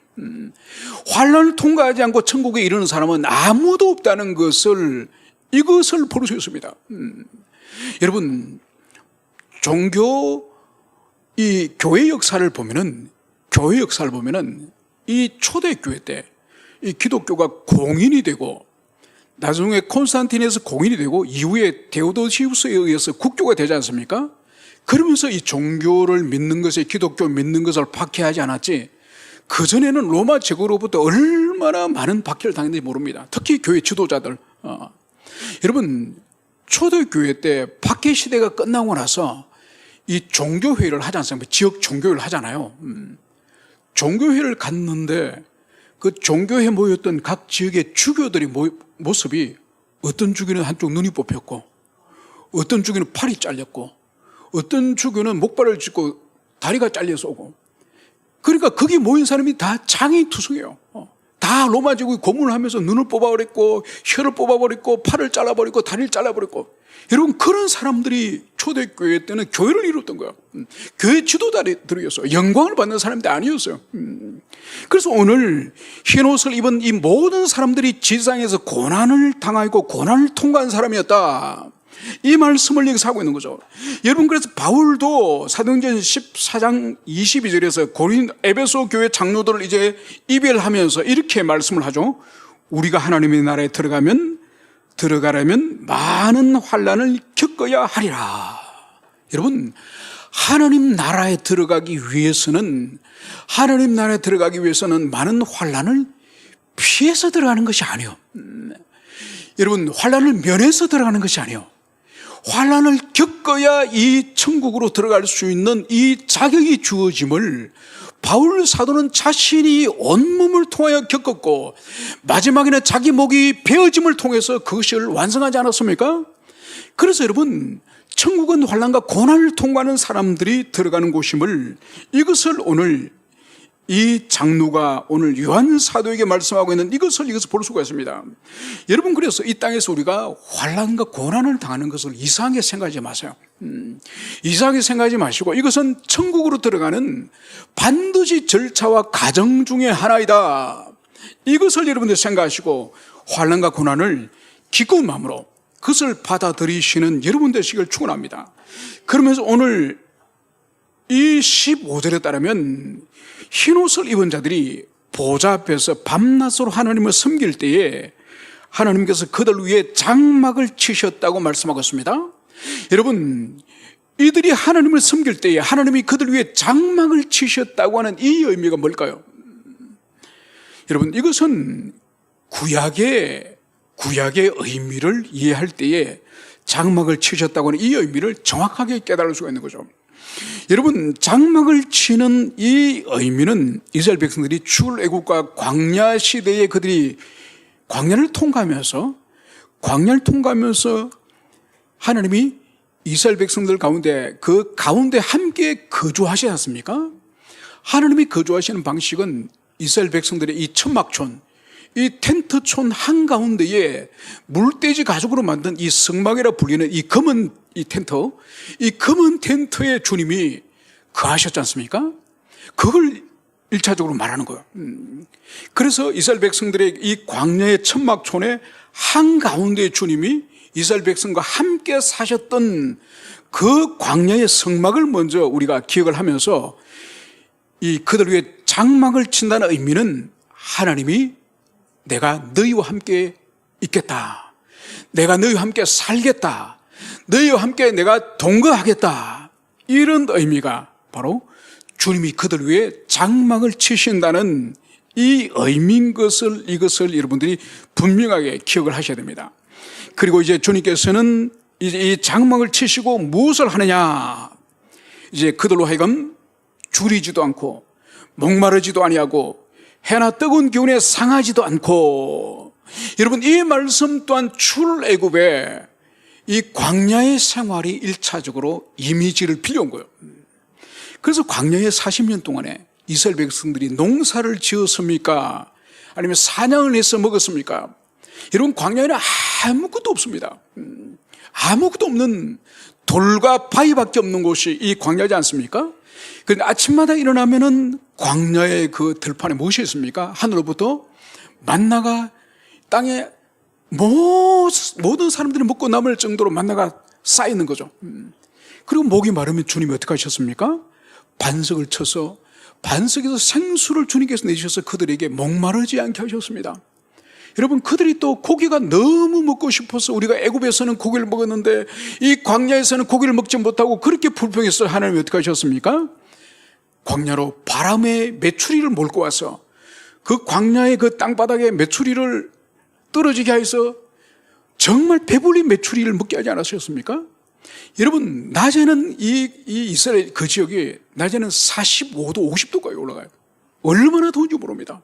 환난을 통과하지 않고 천국에 이르는 사람은 아무도 없다는 것을, 이것을 볼 수 있습니다. 여러분, 종교, 이 교회 역사를 보면은 이 초대교회 때 이 기독교가 공인이 되고 나중에 콘스탄틴에서 공인이 되고 이후에 데오도시우스에 의해서 국교가 되지 않습니까? 그러면서 이 종교를 믿는 것에, 기독교 믿는 것을 박해하지 않았지, 그전에는 로마 제국으로부터 얼마나 많은 박해를 당했는지 모릅니다. 특히 교회 지도자들. 여러분, 초대교회 때 박해 시대가 끝나고 나서 이 종교회의를 하지 않습니까? 지역 종교회의를 하잖아요. 종교회의를 갔는데 그 종교회에 모였던 각 지역의 주교들의 모습이, 어떤 주교는 한쪽 눈이 뽑혔고, 어떤 주교는 팔이 잘렸고, 어떤 주교는 목발을 짚고 다리가 잘려서 오고, 그러니까 거기 모인 사람이 다 장애투성이에요. 다 로마 제국이 고문을 하면서 눈을 뽑아버렸고, 혀를 뽑아버렸고, 팔을 잘라버렸고, 다리를 잘라버렸고. 여러분, 그런 사람들이 초대교회 때는 교회를 이뤘던 거예요. 교회 지도자들이었어요. 영광을 받는 사람들이 아니었어요. 그래서 오늘 흰옷을 입은 이 모든 사람들이 지상에서 고난을 당하고 고난을 통과한 사람이었다, 이 말씀을 여기서 하고 있는 거죠. 여러분, 그래서 바울도 사도행전 14장 22절에서 에베소 교회 장로들을 이제 이별하면서 이렇게 말씀을 하죠. 우리가 하나님의 나라에 들어가려면 많은 환난을 겪어야 하리라. 여러분, 하나님 나라에 들어가기 위해서는 많은 환난을 피해서 들어가는 것이 아니에요. 여러분, 환난을 면해서 들어가는 것이 아니에요. 환난을 겪어야 이 천국으로 들어갈 수 있는 이 자격이 주어짐을 바울 사도는 자신이 온몸을 통하여 겪었고, 마지막에는 자기 목이 베어짐을 통해서 그것을 완성하지 않았습니까? 그래서 여러분, 천국은 환난과 고난을 통과하는 사람들이 들어가는 곳임을, 이것을 오늘 이 장로가 오늘 요한 사도에게 말씀하고 있는 이것을 볼 수가 있습니다. 여러분, 그래서 이 땅에서 우리가 환난과 고난을 당하는 것을 이상하게 생각하지 마세요. 이상하게 생각하지 마시고, 이것은 천국으로 들어가는 반드시 절차와 과정 중에 하나이다, 이것을 여러분들 생각하시고 환난과 고난을 기꺼운 마음으로 그것을 받아들이시는 여러분 되시길 축원합니다. 그러면서 오늘 이 15절에 따르면 흰옷을 입은 자들이 보좌 앞에서 밤낮으로 하나님을 섬길 때에 하나님께서 그들 위에 장막을 치셨다고 말씀하고 있습니다. 여러분, 이들이 하나님을 섬길 때에 하나님이 그들 위에 장막을 치셨다고 하는 이 의미가 뭘까요? 여러분, 이것은 구약의 의미를 이해할 때에 장막을 치셨다고 하는 이 의미를 정확하게 깨달을 수가 있는 거죠. 여러분, 장막을 치는 이 의미는 이스라엘 백성들이 출애굽과 광야 시대에 그들이 광야를 통과하면서 하나님이 이스라엘 백성들 가운데 그 가운데 함께 거주하시지 않습니까? 하나님이 거주하시는 방식은 이스라엘 백성들의 이 천막촌, 이 텐트촌 한가운데에 물돼지 가죽으로 만든 이 성막이라 불리는 이 검은 이 검은 텐트에 주님이 거하셨지 않습니까? 그걸 일차적으로 말하는 거예요. 그래서 이스라엘 백성들의 이 광야의 천막촌의 한가운데 주님이 이스라엘 백성과 함께 사셨던 그 광야의 성막을 먼저 우리가 기억을 하면서 이 그들 위해 장막을 친다는 의미는 하나님이 내가 너희와 함께 있겠다, 내가 너희와 함께 살겠다, 너희와 함께 내가 동거하겠다, 이런 의미가 바로 주님이 그들 위해 장막을 치신다는 이 의미인 것을, 이것을 여러분들이 분명하게 기억을 하셔야 됩니다. 그리고 이제 주님께서는 이제 이 장막을 치시고 무엇을 하느냐, 이제 그들로 하여금 줄이지도 않고 목마르지도 아니하고 해나 뜨거운 기운에 상하지도 않고, 여러분 이 말씀 또한 출애굽의 이 광야의 생활이 일차적으로 이미지를 빌려온 거예요. 그래서 광야의 40년 동안에 이스라엘 백성들이 농사를 지었습니까? 아니면 사냥을 해서 먹었습니까? 여러분 광야에는 아무것도 없습니다. 아무것도 없는 돌과 바위밖에 없는 곳이 이 광야지 않습니까? 그런데 아침마다 일어나면은 광야의 그 들판에 무엇이 있습니까? 하늘로부터 만나가 땅에 모든 사람들이 먹고 남을 정도로 만나가 쌓이는 거죠. 그리고 목이 마르면 주님이 어떻게 하셨습니까? 반석을 쳐서 반석에서 생수를 주님께서 내주셔서 그들에게 목마르지 않게 하셨습니다. 여러분 그들이 또 고기가 너무 먹고 싶어서, 우리가 애굽에서는 고기를 먹었는데 이 광야에서는 고기를 먹지 못하고 그렇게 불평했어요. 하나님이 어떻게 하셨습니까? 광야로 바람의 메추리를 몰고 와서 그 광야의 그 땅바닥에 메추리를 떨어지게 해서 정말 배불리 메추리를 먹게 하지 않으셨습니까? 여러분 낮에는 이 이스라엘 그 지역이 낮에는 45도 50도까지 올라가요. 얼마나 더운지 모릅니다.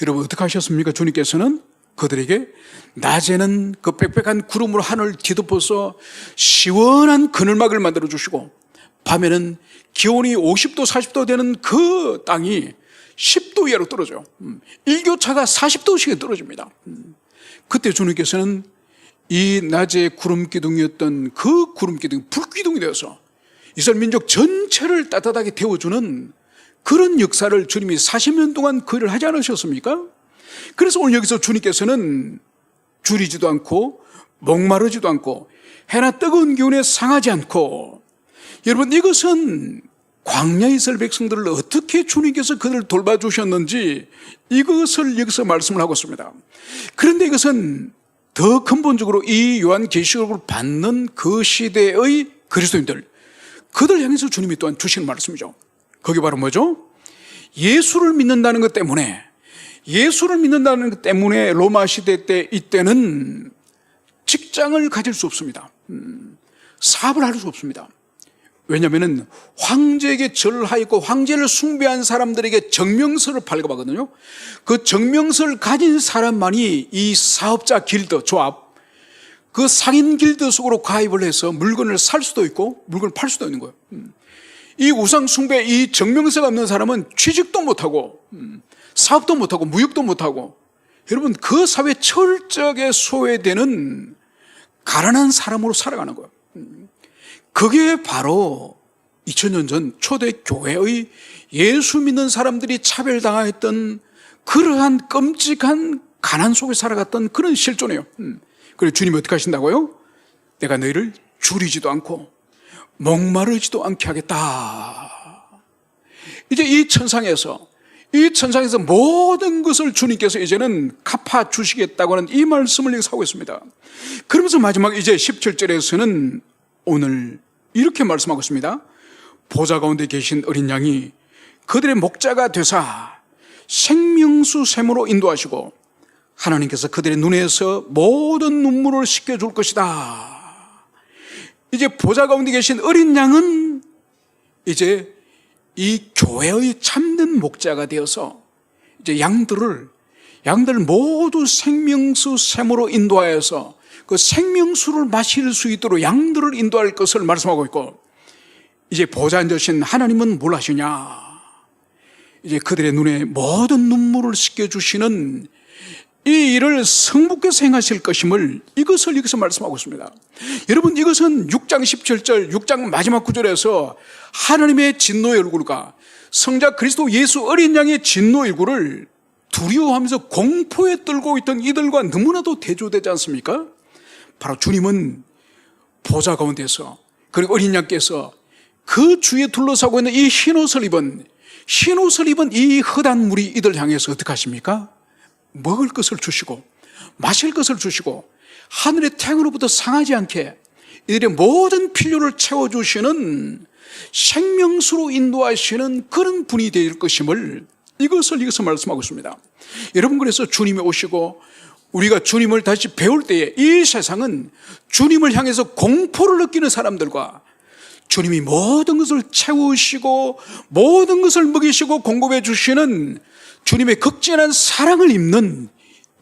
여러분 어떻게 하셨습니까? 주님께서는 그들에게 낮에는 그 빽빽한 구름으로 하늘을 뒤덮어서 시원한 그늘막을 만들어 주시고, 밤에는 기온이 50도 40도 되는 그 땅이 10도 이하로 떨어져요. 일교차가 40도씩 떨어집니다. 그때 주님께서는 이 낮에 구름기둥이었던 그 구름기둥이 불기둥이 되어서 이스라엘 민족 전체를 따뜻하게 데워주는 그런 역사를 주님이 40년 동안 그 일을 하지 않으셨습니까? 그래서 오늘 여기서 주님께서는 줄이지도 않고 목마르지도 않고 해나 뜨거운 기운에 상하지 않고, 여러분 이것은 광야 이스라엘 백성들을 어떻게 주님께서 그들을 돌봐주셨는지 이것을 여기서 말씀을 하고 있습니다. 그런데 이것은 더 근본적으로 이 요한계시록을 받는 그 시대의 그리스도인들, 그들 향해서 주님이 또한 주시는 말씀이죠. 그게 바로 뭐죠? 예수를 믿는다는 것 때문에, 예수를 믿는다는 것 때문에 로마 시대 때 이때는 직장을 가질 수 없습니다. 사업을 할 수 없습니다. 왜냐하면 황제에게 절하였고 황제를 숭배한 사람들에게 정명서를 발급하거든요. 그 정명서를 가진 사람만이 이 사업자 길드, 조합, 그 상인 길드 속으로 가입을 해서 물건을 살 수도 있고 물건을 팔 수도 있는 거예요. 이 우상 숭배, 이 정명서가 없는 사람은 취직도 못하고 사업도 못하고 무역도 못하고, 여러분 그 사회 철저하게 소외되는 가난한 사람으로 살아가는 거예요. 그게 바로 2000년 전 초대 교회의 예수 믿는 사람들이 차별당했던 그러한 끔찍한 가난 속에 살아갔던 그런 실존이에요. 그래서 주님이 어떻게 하신다고요? 내가 너희를 줄이지도 않고 목마르지도 않게 하겠다. 이제 이 천상에서 모든 것을 주님께서 이제는 갚아 주시겠다고 하는 이 말씀을 여기서 하고 있습니다. 그러면서 마지막 이제 17절에서는 오늘 이렇게 말씀하고 있습니다. 보좌 가운데 계신 어린 양이 그들의 목자가 되사 생명수 샘으로 인도하시고 하나님께서 그들의 눈에서 모든 눈물을 씻겨줄 것이다. 이제 보좌 가운데 계신 어린 양은 이제 이 교회의 참된 목자가 되어서 이제 양들을 모두 생명수 샘으로 인도하여서 그 생명수를 마실 수 있도록 양들을 인도할 것을 말씀하고 있고, 이제 보좌 앉으신 하나님은 뭘 하시냐? 이제 그들의 눈에 모든 눈물을 씻겨주시는 이 일을 성부께서 행하실 것임을 이것을 여기서 말씀하고 있습니다. 여러분, 이것은 6장 17절 6장 마지막 구절에서 하나님의 진노의 얼굴과 성자 그리스도 예수 어린 양의 진노의 얼굴을 두려워하면서 공포에 떨고 있던 이들과 너무나도 대조되지 않습니까? 바로 주님은 보좌 가운데서, 그리고 어린 양께서 그 주위에 둘러싸고 있는 이 흰옷을 입은 이 헛한 무리 이들 향해서 어떻게 하십니까? 먹을 것을 주시고 마실 것을 주시고 하늘의 태양으로부터 상하지 않게 이들의 모든 필요를 채워주시는 생명수로 인도하시는 그런 분이 될 것임을 이것을 여기서 말씀하고 있습니다. 여러분, 그래서 주님이 오시고 우리가 주님을 다시 배울 때에 이 세상은 주님을 향해서 공포를 느끼는 사람들과 주님이 모든 것을 채우시고 모든 것을 먹이시고 공급해 주시는 주님의 극진한 사랑을 입는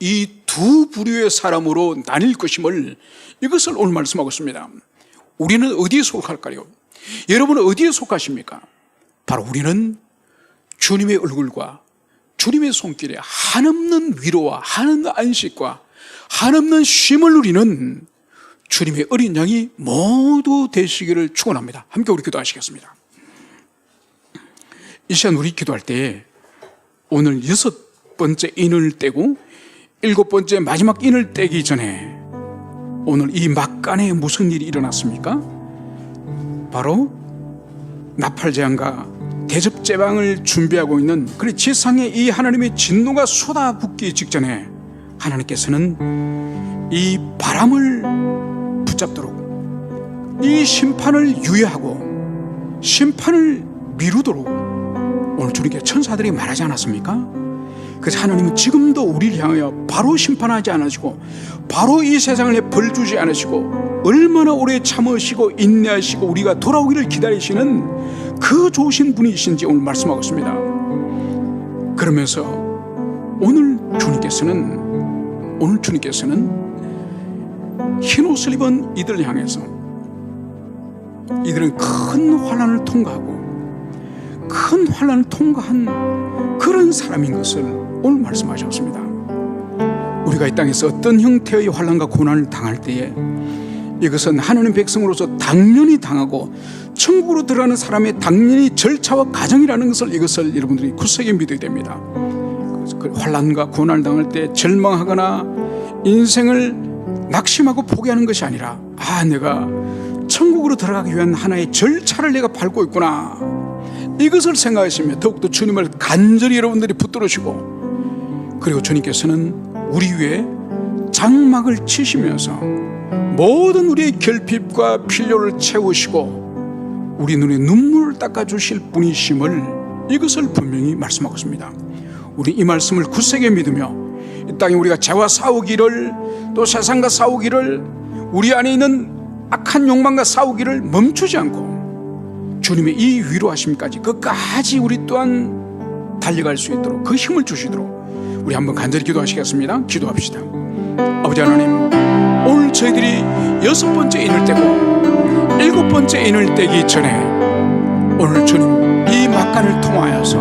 이 두 부류의 사람으로 나뉠 것임을 이것을 오늘 말씀하고 있습니다. 우리는 어디에 속할까요? 여러분은 어디에 속하십니까? 바로 우리는 주님의 얼굴과 주님의 손길에 한없는 위로와 한없는 안식과 한없는 쉼을 누리는 주님의 어린 양이 모두 되시기를 축원합니다. 함께 우리 기도하시겠습니다. 이 시간 우리 기도할 때에 오늘 6번째 인을 떼고 7번째 마지막 인을 떼기 전에 오늘 이 막간에 무슨 일이 일어났습니까? 바로 나팔제왕과 대접제왕을 준비하고 있는 그 지상에 이 하나님의 진노가 쏟아붓기 직전에 하나님께서는 이 바람을 붙잡도록 이 심판을 유예하고 심판을 미루도록 오늘 주님께 천사들이 말하지 않았습니까? 그래서 하나님은 지금도 우리를 향하여 바로 심판하지 않으시고 바로 이 세상을 벌주지 않으시고 얼마나 오래 참으시고 인내하시고 우리가 돌아오기를 기다리시는 그 좋으신 분이신지 오늘 말씀하고 있습니다. 그러면서 오늘 주님께서는 흰옷을 입은 이들을 향해서 이들은 큰 환난을 통과한 그런 사람인 것을 오늘 말씀하셨습니다. 우리가 이 땅에서 어떤 형태의 환난과 고난을 당할 때에 이것은 하나님 백성으로서 당연히 당하고 천국으로 들어가는 사람의 당연히 절차와 과정이라는 것을 이것을 여러분들이 굳세게 믿어야 됩니다. 그 환난과 고난을 당할 때 절망하거나 인생을 낙심하고 포기하는 것이 아니라 내가 천국으로 들어가기 위한 하나의 절차를 내가 밟고 있구나, 이것을 생각하시면 더욱더 주님을 간절히 여러분들이 붙들으시고, 그리고 주님께서는 우리 위에 장막을 치시면서 모든 우리의 결핍과 필요를 채우시고 우리 눈에 눈물을 닦아주실 분이심을 이것을 분명히 말씀하고 있습니다. 우리 이 말씀을 굳세게 믿으며 이 땅에 우리가 죄와 싸우기를, 또 세상과 싸우기를, 우리 안에 있는 악한 욕망과 싸우기를 멈추지 않고 주님의 이 위로하심까지 끝까지 우리 또한 달려갈 수 있도록 그 힘을 주시도록 우리 한번 간절히 기도하시겠습니다. 기도합시다. 아버지 하나님, 오늘 저희들이 6번째 인을 떼고 7번째 인을 떼기 전에 오늘 주님 이 막간을 통하여서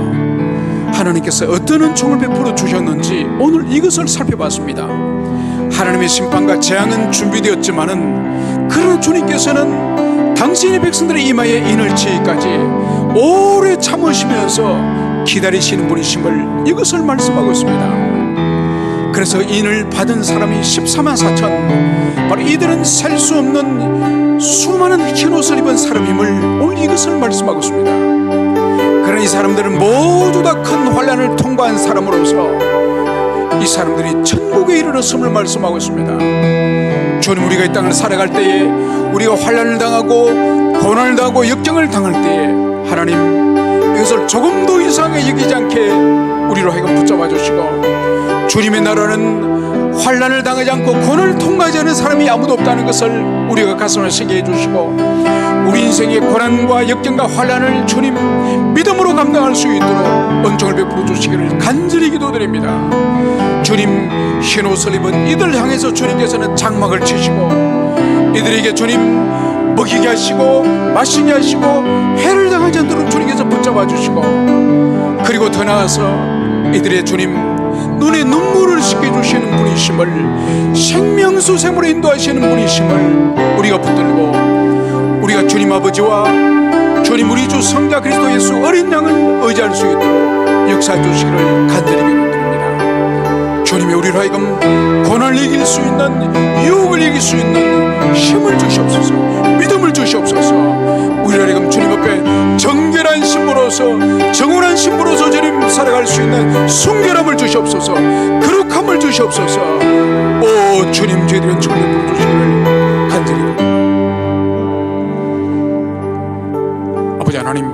하나님께서 어떤 은총을 베풀어 주셨는지 오늘 이것을 살펴봤습니다. 하나님의 심판과 재앙은 준비되었지만은 그러나 주님께서는 당신의 백성들의 이마에 인을 치기까지 오래 참으시면서 기다리시는 분이심을 이것을 말씀하고 있습니다. 그래서 인을 받은 사람이 14만 4천, 바로 이들은 셀 수 없는 수많은 흰옷을 입은 사람임을 오늘 이것을 말씀하고 있습니다. 그러나 이 사람들은 모두 다 큰 환난을 통과한 사람으로서 이 사람들이 천국에 이르렀음을 말씀하고 있습니다. 주님, 우리가 이 땅을 살아갈 때에 우리가 환난을 당하고 고난을 당하고 역경을 당할 때에 하나님 이것을 조금도 이상하게 여기지 않게 우리로 하여금 붙잡아 주시고, 주님의 나라는 환난을 당하지 않고 고난을 통과하지 않은 사람이 아무도 없다는 것을 우리가 가슴에 새게 해주시고, 우리 인생의 고난과 역경과 환난을 주님 믿음으로 감당할 수 있도록 은총을 베풀어 주시기를 간절히 기도드립니다. 주님, 흰옷을 입은 이들 향해서 주님께서는 장막을 치시고 이들에게 주님 먹이게 하시고 마시게 하시고 해를 당하지 않도록 주님께서 붙잡아 주시고, 그리고 더 나아가서 이들의 주님 눈에 눈물을 씻겨주시는 분이심을, 생명수샘으로 인도하시는 분이심을 우리가 붙들고 우리가 주님 아버지와 주님 우리 주 성자 그리스도 예수 어린 양을 의지할 수 있도록 역사해 주시기를 간절히 기도드립니다. 주님이 우리로 하여금 고난을 이길 수 있는, 유혹을 이길 수 있는 힘을 주시옵소서, 믿음을 주시옵소서. 우리로 하여금 주님 앞에 정결한 신부로서, 정원한 신부로서 주님 살아갈 수 있는 순결함을 주시옵소서, 거룩함을 주시옵소서. 오 주님, 저희들의 은총을 베풀어 주시기를 간절히 기도드립니다. 아버지 하나님,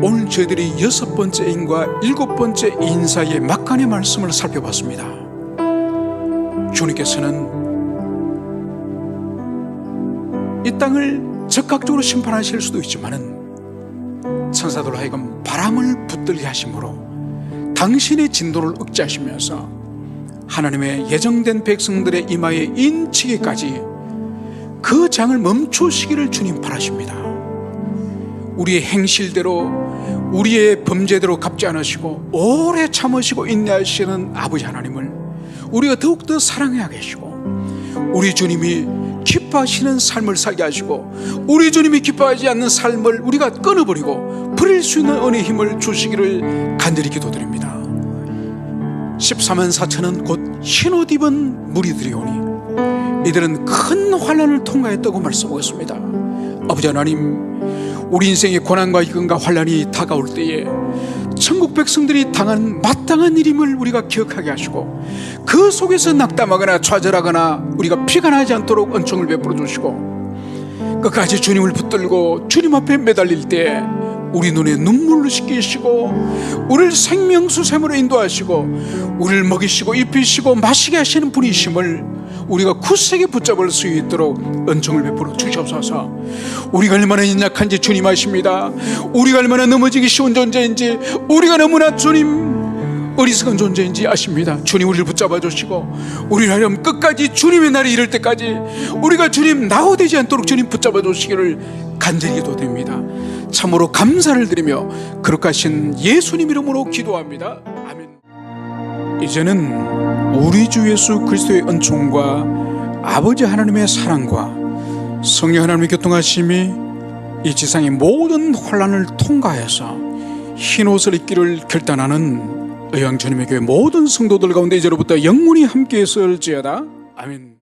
오늘 저희들이 6번째 인과 7번째 인 사이의 막간의 말씀을 살펴봤습니다. 주님께서는 이 땅을 적극적으로 심판하실 수도 있지만은 천사들로 하여금 바람을 붙들게 하심으로 당신의 진도를 억제하시면서 하나님의 예정된 백성들의 이마에 인치기까지 그 장을 멈추시기를 주님 바라십니다. 우리의 행실대로, 우리의 범죄대로 갚지 않으시고 오래 참으시고 인내하시는 아버지 하나님을 우리가 더욱더 사랑해야 하시고, 우리 주님이 기뻐하시는 삶을 살게 하시고 우리 주님이 기뻐하지 않는 삶을 우리가 끊어버리고 버릴 수 있는 은혜의 힘을 주시기를 간절히 기도드립니다. 14만 4천은 곧 흰옷 입은 무리들이오니 이들은 큰 환난을 통과했다고 말씀하고 있습니다. 아버지 하나님, 우리 인생의 고난과 기근과 환난이 다가올 때에 천국 백성들이 당한 마땅한 일임을 우리가 기억하게 하시고 그 속에서 낙담하거나 좌절하거나 우리가 피가 나지 않도록 은총을 베풀어 주시고 끝까지 주님을 붙들고 주님 앞에 매달릴 때 우리 눈에 눈물을 씻기시고 우리를 생명수샘으로 인도하시고 우리를 먹이시고 입히시고 마시게 하시는 분이심을 우리가 굳세게 붙잡을 수 있도록 은총을 베풀어 주시옵소서. 우리가 얼마나 연약한지 주님 아십니다. 우리가 얼마나 넘어지기 쉬운 존재인지, 우리가 너무나 주님 어리석은 존재인지 아십니다. 주님 우리를 붙잡아 주시고 우리를 하려면 끝까지 주님의 날이 이를 때까지 우리가 주님 나오되지 않도록 주님 붙잡아 주시기를 간절히 기도드립니다. 참으로 감사를 드리며 거룩하신 예수님 이름으로 기도합니다. 아멘. 이제는 우리 주 예수 그리스도의 은총과 아버지 하나님의 사랑과 성령 하나님의 교통하심이 이 지상의 모든 혼란을 통과해서 흰옷을 입기를 결단하는 의왕 주님의 교회 모든 성도들 가운데 이제로부터 영원히 함께 있을지어다. 아멘.